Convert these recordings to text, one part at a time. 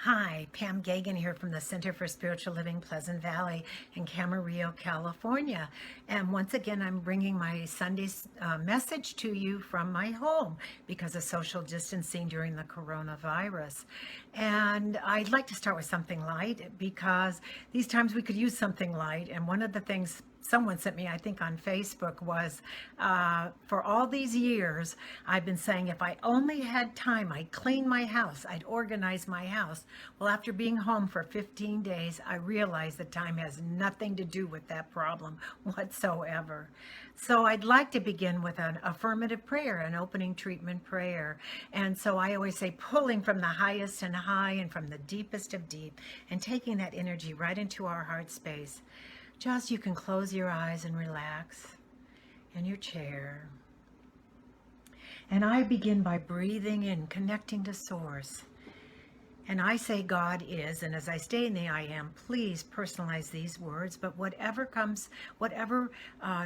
Hi, Pam Geagan here from the Center for Spiritual Living Pleasant Valley in Camarillo, California. And once again, I'm bringing my Sunday's message to you from my home because of social distancing during the coronavirus. And I'd like to start with something light because these times we could use something light. And one of the things someone sent me, I think on Facebook, was for all these years, I've been saying if I only had time, I'd clean my house, I'd organize my house. Well, after being home for 15 days, I realized that time has nothing to do with that problem whatsoever. So I'd like to begin with an affirmative prayer, an opening treatment prayer. And so I always say pulling from the highest and high and from the deepest of deep and taking that energy right into our heart space. Just you can close your eyes and relax in your chair. And I begin by breathing in, connecting to Source. And I say God is, and as I stay in the I am, please personalize these words, but whatever comes, whatever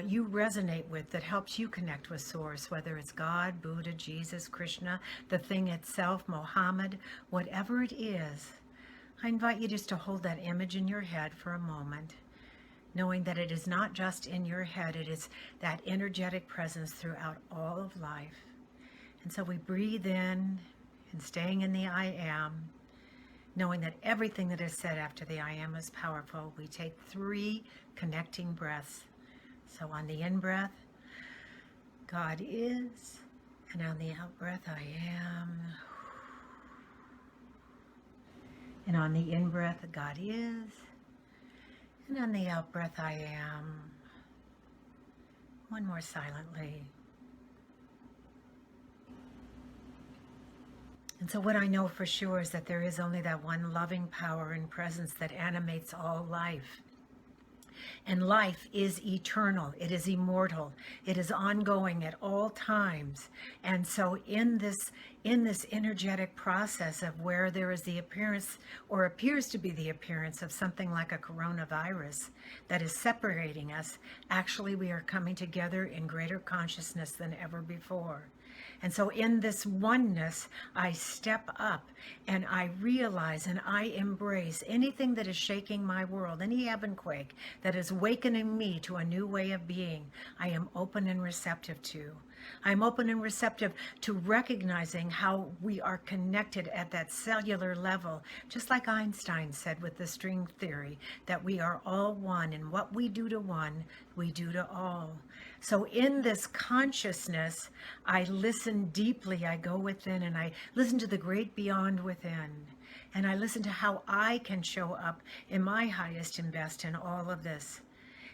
you resonate with that helps you connect with Source, whether it's God, Buddha, Jesus, Krishna, the thing itself, Mohammed, whatever it is, I invite you just to hold that image in your head for a moment, knowing that it is not just in your head, it is that energetic presence throughout all of life. And so we breathe in and staying in the I am, knowing that everything that is said after the I am is powerful. We take 3 connecting breaths. So on the in-breath, God is, and on the out-breath, I am. And on the in-breath, God is, and on the out-breath, I am. One more silently. And so what I know for sure is that there is only that one loving power and presence that animates all life. And life is eternal. It is immortal. It is ongoing at all times. And so in this energetic process of where there is the appearance, or appears to be the appearance, of something like a coronavirus that is separating us, actually we are coming together in greater consciousness than ever before. And so in this oneness, I step up and I realize and I embrace anything that is shaking my world, any ebb and quake that is awakening me to a new way of being, I am open and receptive to. I'm open and receptive to recognizing how we are connected at that cellular level, just like Einstein said with the string theory, that we are all one, and what we do to one, we do to all. So in this consciousness, I listen deeply, I go within, and I listen to the great beyond within. And I listen to how I can show up in my highest and best in all of this.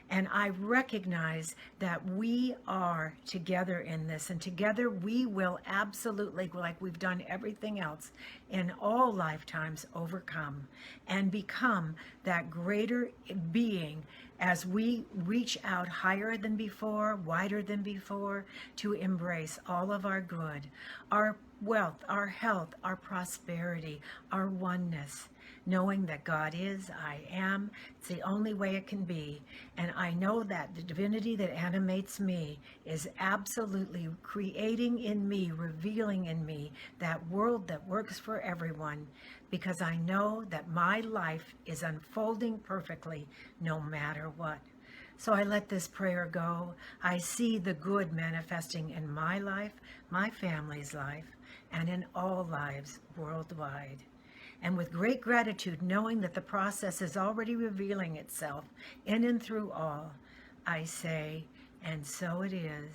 And I recognize that we are together in this, and together we will absolutely, like we've done everything else in all lifetimes, overcome and become that greater being as we reach out higher than before, wider than before, to embrace all of our good, our wealth, our health, our prosperity, our oneness. Knowing that God is, I am, it's the only way it can be. And I know that the divinity that animates me is absolutely creating in me, revealing in me that world that works for everyone, because I know that my life is unfolding perfectly no matter what. So I let this prayer go. I see the good manifesting in my life, my family's life, and in all lives worldwide. And with great gratitude, knowing that the process is already revealing itself in and through all, I say, and so it is.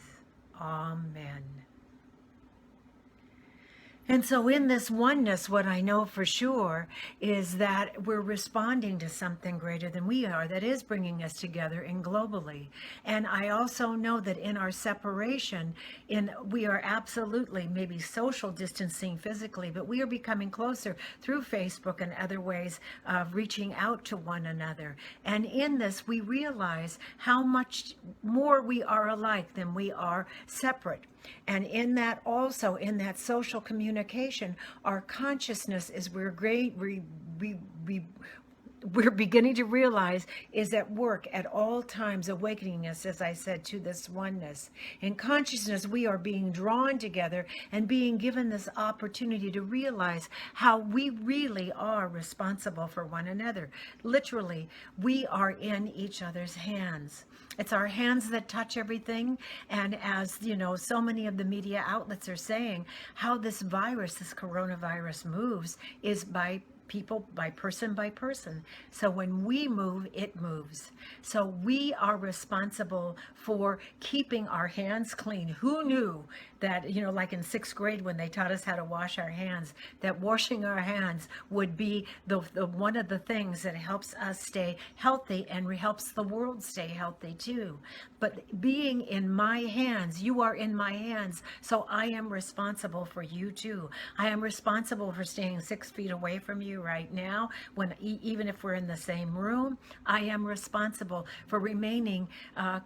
Amen. And so in this oneness, what I know for sure is that we're responding to something greater than we are that is bringing us together and globally. And I also know that in our separation, we are absolutely maybe social distancing physically, but we are becoming closer through Facebook and other ways of reaching out to one another. And in this, we realize how much more we are alike than we are separate. And in that also, in that social communication, our consciousness is we're great, we're beginning to realize is at work at all times, awakening us, as I said, to this oneness. In consciousness, we are being drawn together and being given this opportunity to realize how we really are responsible for one another. Literally, we are in each other's hands. It's our hands that touch everything. And as you know, so many of the media outlets are saying, how this virus, this coronavirus moves is by people, by person. So when we move, it moves. So we are responsible for keeping our hands clean. Who knew that, you know, like in sixth grade when they taught us how to wash our hands, that washing our hands would be the one of the things that helps us stay healthy and helps the world stay healthy too. But being in my hands, you are in my hands, so I am responsible for you too. I am responsible for staying 6 feet away from you right now, when even if we're in the same room. I am responsible for remaining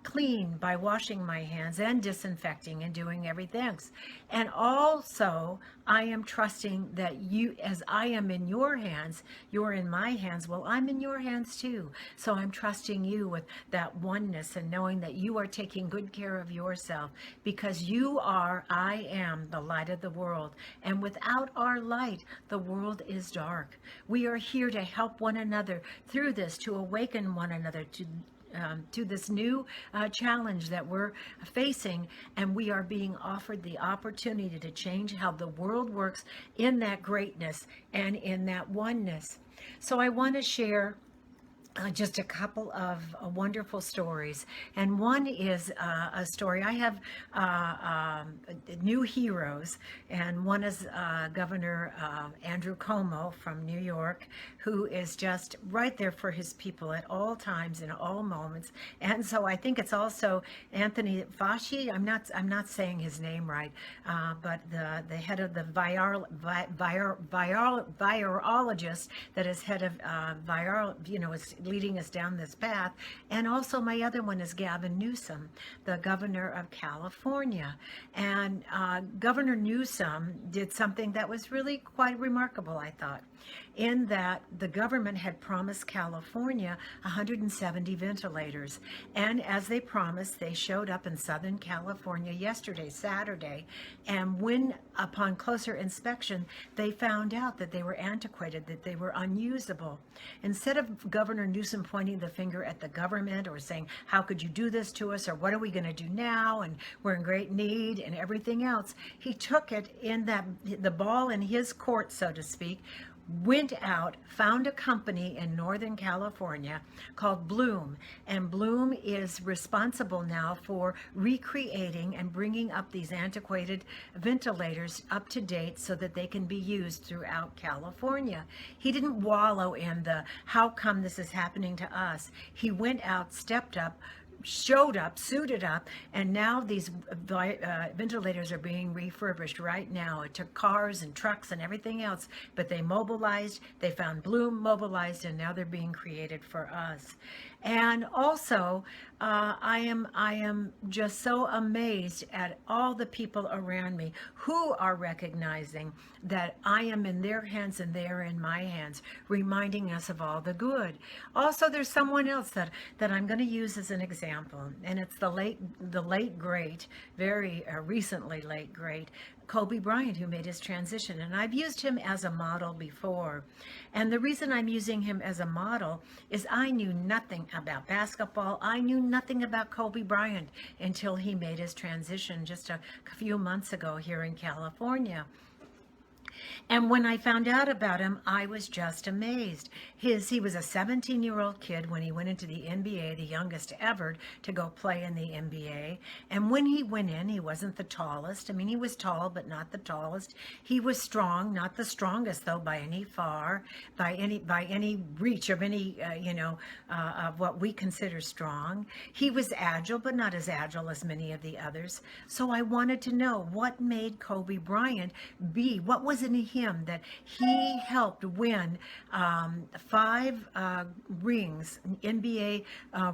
clean by washing my hands and disinfecting and doing everything else. And also, I am trusting that you, as I am in your hands, you're in my hands. Well, I'm in your hands too. So I'm trusting you with that oneness and knowing that you are taking good care of yourself, because you are, I am the light of the world. And without our light, the world is dark. We are here to help one another through this, to awaken one another to this new challenge that we're facing, and we are being offered the opportunity to change how the world works in that greatness and in that oneness. So I want to share just a couple of wonderful stories. And one is a story. I have new heroes, and one is Governor Andrew Cuomo from New York, who is just right there for his people at all times, in all moments. And so I think it's also Anthony Fuaci. I'm not saying his name right, but the head of the virologist that is head of is leading us down this path. And also my other one is Gavin Newsom, the governor of California. And Governor Newsom did something that was really quite remarkable, I thought, in that the government had promised California 170 ventilators. And as they promised, they showed up in Southern California yesterday, Saturday. And when, upon closer inspection, they found out that they were antiquated, that they were unusable. Instead of Governor Newsom pointing the finger at the government or saying, how could you do this to us, or what are we going to do now, and we're in great need, and everything else, he took it in the ball in his court, so to speak, went out, found a company in Northern California called Bloom, and Bloom is responsible now for recreating and bringing up these antiquated ventilators up to date so that they can be used throughout California. He didn't wallow in the how come this is happening to us. He went out, stepped up, showed up, suited up, and now these ventilators are being refurbished right now. It took cars and trucks and everything else, but they mobilized, they found Bloom, mobilized, and now they're being created for us. And also, I am just so amazed at all the people around me who are recognizing that I am in their hands and they are in my hands, reminding us of all the good. Also, there's someone else that I'm going to use as an example, and it's the late great, very recently late great, Kobe Bryant, who made his transition. And I've used him as a model before. And the reason I'm using him as a model is I knew nothing about basketball. I knew nothing about Kobe Bryant until he made his transition just a few months ago here in California. And when I found out about him, I was just amazed. He was a 17-year-old kid when he went into the NBA, the youngest ever to go play in the NBA. And when he went in, he wasn't the tallest. I mean, he was tall, but not the tallest. He was strong, not the strongest though by any reach of any of what we consider strong. He was agile, but not as agile as many of the others. So I wanted to know what made Kobe Bryant be. What was it in him that he helped win 5 rings, NBA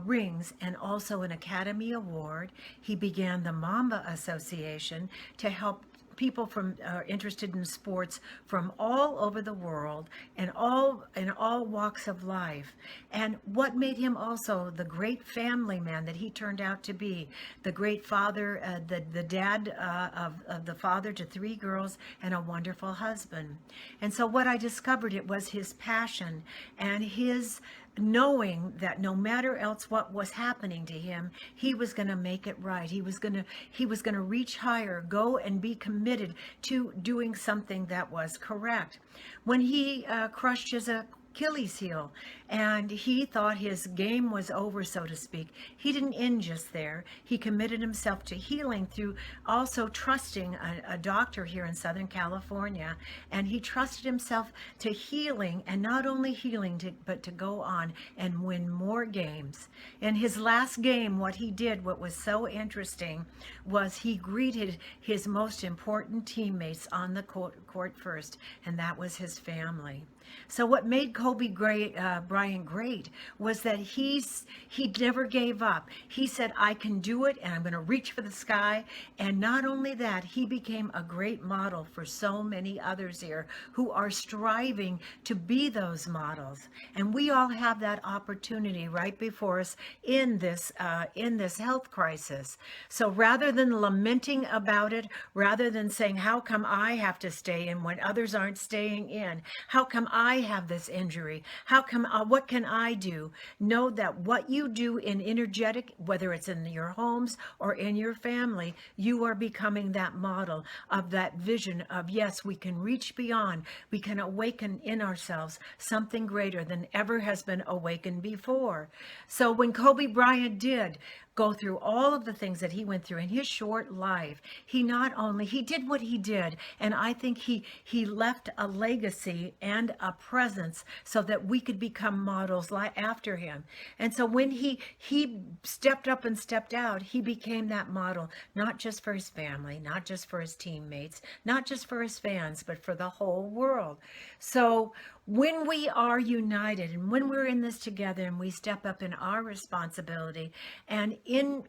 rings, and also an Academy Award. He began the Mamba Association to help people from interested in sports from all over the world and all in all walks of life. And what made him also the great family man that he turned out to be, the great father, the dad of the father to 3 girls and a wonderful husband. And so what I discovered, it was his passion and his knowing that no matter else what was happening to him, he was going to make it right. He was going to reach higher, go and be committed to doing something that was correct. When he crushed his Achilles heel and he thought his game was over, so to speak, he didn't end just there. He committed himself to healing through also trusting a doctor here in Southern California, and he trusted himself to healing, and not only healing but to go on and win more games. In his last game, what he did, what was so interesting, was he greeted his most important teammates on the court first, and that was his family. So what made Bryant great was that he never gave up. He said, I can do it, and I'm going to reach for the sky. And not only that, he became a great model for so many others here who are striving to be those models. And we all have that opportunity right before us in this health crisis. So rather than lamenting about it, rather than saying, how come I have to stay in when others aren't staying in? How come I have this injury? What can I do? Know that what you do in energetic, whether it's in your homes or in your family, you are becoming that model of that vision of, yes, we can reach beyond. We can awaken in ourselves something greater than ever has been awakened before. So when Kobe Bryant did go through all of the things that he went through in his short life, he did what he did, and I think he left a legacy and a presence so that we could become models after him. And so when he stepped up and stepped out, he became that model, not just for his family, not just for his teammates, not just for his fans, but for the whole world. So when we are united and when we're in this together and we step up in our responsibility and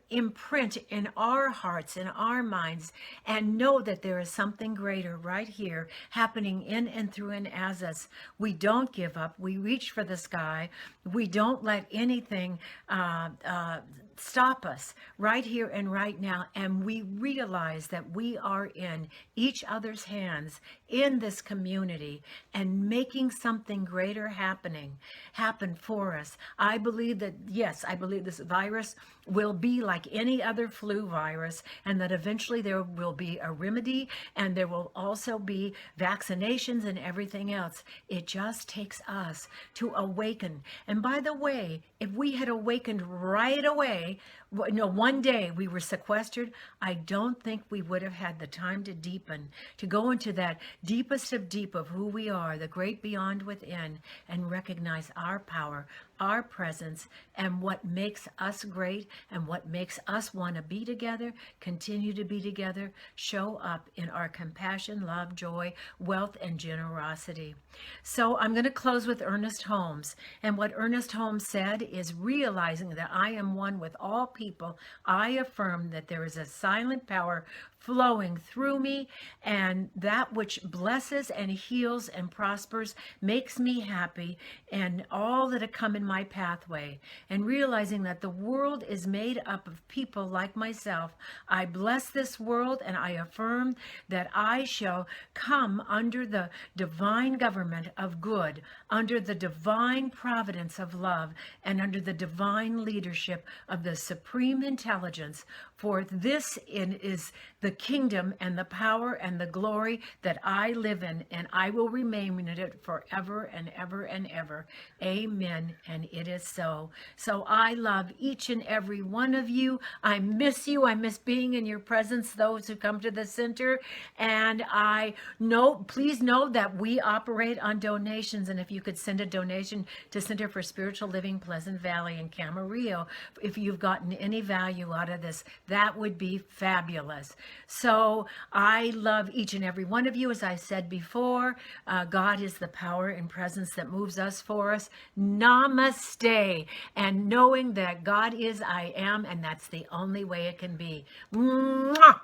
imprint in our hearts, in our minds, and know that there is something greater right here happening in and through and as us, we don't give up. We reach for the sky. We don't let anything stop us right here and right now. And we realize that we are in each other's hands in this community and making something greater happen for us. I believe that, yes, I believe this virus will be like any other flu virus, and that eventually there will be a remedy, and there will also be vaccinations and everything else. It just takes us to awaken. And by the way, if we had awakened right away, one day we were sequestered, I don't think we would have had the time to deepen, to go into that deepest of deep of who we are, the great beyond within, and recognize our power, our presence, and what makes us great and what makes us want to be together, continue to be together, show up in our compassion, love, joy, wealth, and generosity. So I'm going to close with Ernest Holmes. And what Ernest Holmes said is, realizing that I am one with all people, I affirm that there is a silent power flowing through me, and that which blesses and heals and prospers makes me happy, and all that have come in my pathway. And realizing that the world is made up of people like myself, I bless this world, and I affirm that I shall come under the divine government of good, under the divine providence of love, and under the divine leadership of the supreme intelligence. For this is the kingdom and the power and the glory that I live in, and I will remain in it forever and ever and ever. Amen. And it is so. So I love each and every one of you. I miss you. I miss being in your presence, those who come to the center. And please know that we operate on donations. And if you could send a donation to Center for Spiritual Living, Pleasant Valley in Camarillo, if you've gotten any value out of this, that would be fabulous. So I love each and every one of you. As I said before, God is the power and presence that moves us for us. Namaste. And knowing that God is I am, and that's the only way it can be. Mwah!